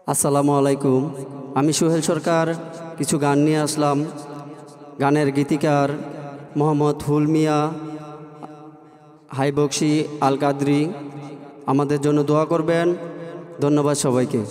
আসসালামু আলাইকুম। আমি সোহেল সরকার কিছু গান নিয়ে আসলাম। গানের গীতিকার মোহাম্মদ ফুল মিয়া, হাই বক্সি আল কাদরি। আমাদের জন্য দোয়া করবেন। ধন্যবাদ সবাইকে।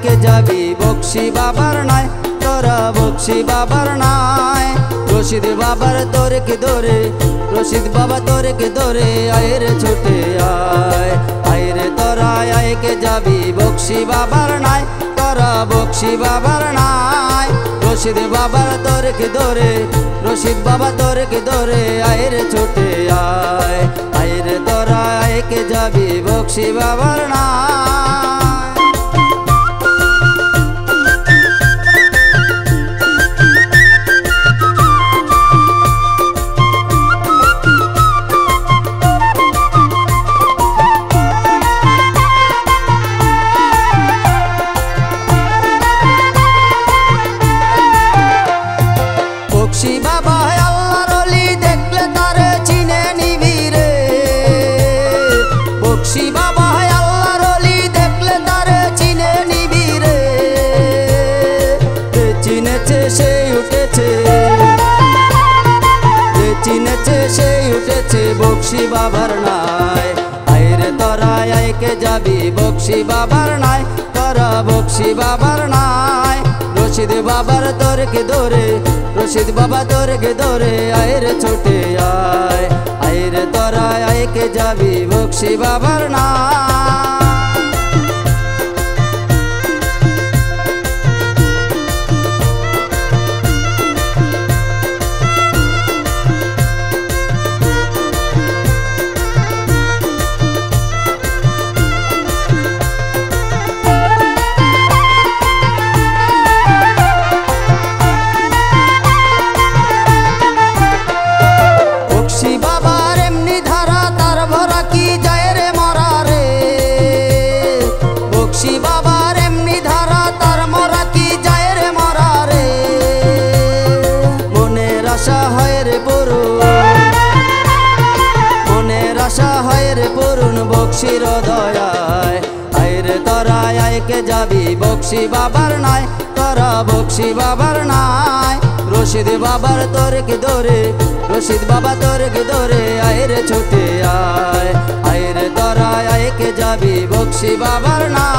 কে যাবি বক্সি বাবার নাই, তোরা বক্সি বাবার নাই। রশিদ বাবার তোরে কে ধরে, রশিদ বাবা তোরে কে ধরে, আয় রে ছোটে আয়, আয় রে তোরা আয় কে যাবি বক্সি বাবার নাই, তোরা বক্সি বাবার নাই। রশিদ বাবার তোরে কে ধরে, রশিদ বাবা তোরে কে ধরে, আয় রে ছোটে আয়, আয় রে তোরা আয় কে যাবি বক্সি বাবার নাই। বক্সি বাবা আল্লাহর ওলি, দেখলে তারে চিনে নিবি রে। বক্সি বাবা আল্লাহর ওলি, দেখলে তারে চিনে নিবি রে। যে চিনেছে সেই উঠেছে, যে চিনেছে সেই উঠেছে, বক্সি বাবার নাই। আয় রে তোরা আয় কে যাবি বক্সি বাবার নাই, তোরা বক্সি বাবার নাই। রশিদ বাবার তোরে কে ধরে, রশিদ বাবা তোরে কে ধরে, আয় রে ছোটে আয়, আয় রে তোরা আয় কে যাবি বক্সি বাবার নাই। বক্সি বাবার এমনি ধারা, তার মরা কি যায় রে মরা রে। মনের আশা হয় রে পূরণ, মনের আশা হয় রে পূরণ, বক্সির দয়ায়। আয় রে তোরা আয় কে যাবি বক্সি বাবার নাই, তোরা বক্সি বাবার নাই। রশিদ বাবার তোরে কে ধরে, রশিদ বাবা তোরে কে ধরে, আয় রে ছোটে আয়, আয় রে তোরা আয় কে যাবি বক্সি বাবার নাই।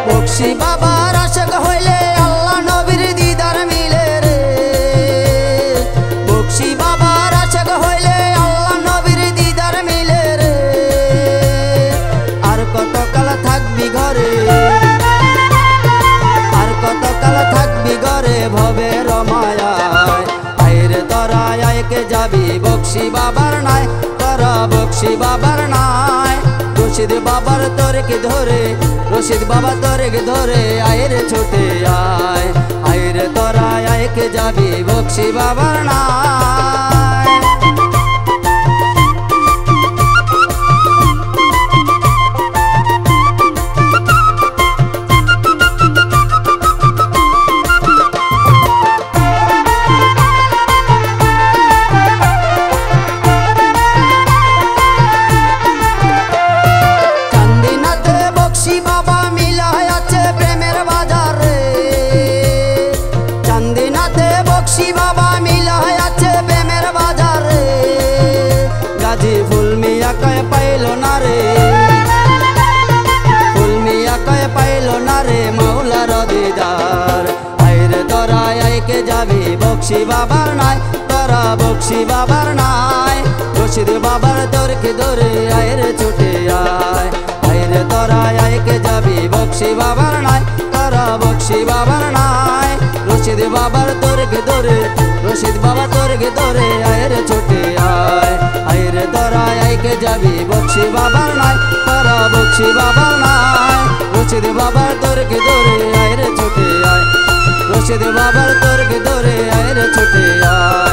বক্সি বাবার আশিক হইলে আল্লাহ নবীর দিদার মিলে রে। বক্সি বাবার আশিক হইলে আল্লাহ নবীর দিদার মিলে রে। আর কত কাল থাকবি ঘরে, আর কত কাল থাকবি ঘরে ভবের মায়ায়। আয় রে তোরা আয় কে যাবি বক্সি বাবার নাই, তোরা বক্সি বাবার নাই। রশিদ বাবার তোরে কে ধরে, রশিদ বাবা তোরে কে ধরে, আয় রে ছোটে আয়, আয় রে তোরা আয় কে যাবি বক্সি বাবার নাই। বক্সি বাবা মিলা আছে প্রেমের বাজারে। গাজী ফুল মিয়া কয় পাইল না রে, ফুল মিয়া কয় পাইল না রে মাওলার দিদার। আয় রে তোরা আয় কে যাবি বক্সি বাবার নাই, তোরা বক্সি বাবার নাই। রশিদ বাবার তোর কে ধরে আয় রে ছুটে আয়, আয় রে তোরা আইকে যাবি বক্সি বাবার নাই, তোরা বক্সি বাবার নাই। রশিদ বাবার তোরকে ধরে, রশিদ বাবা তোরকে ধরে আয় রে ছুটে আয়। আয় রে তোরা আইকে যাবি বক্সি বাবার নাই, তোরা বক্সি বাবার নাই। রশিদ বাবার তোরকে ধরে আয় রে ছুটে আয়, রশিদ বাবার তোরকে ধরে আয় রে ছুটে আয়।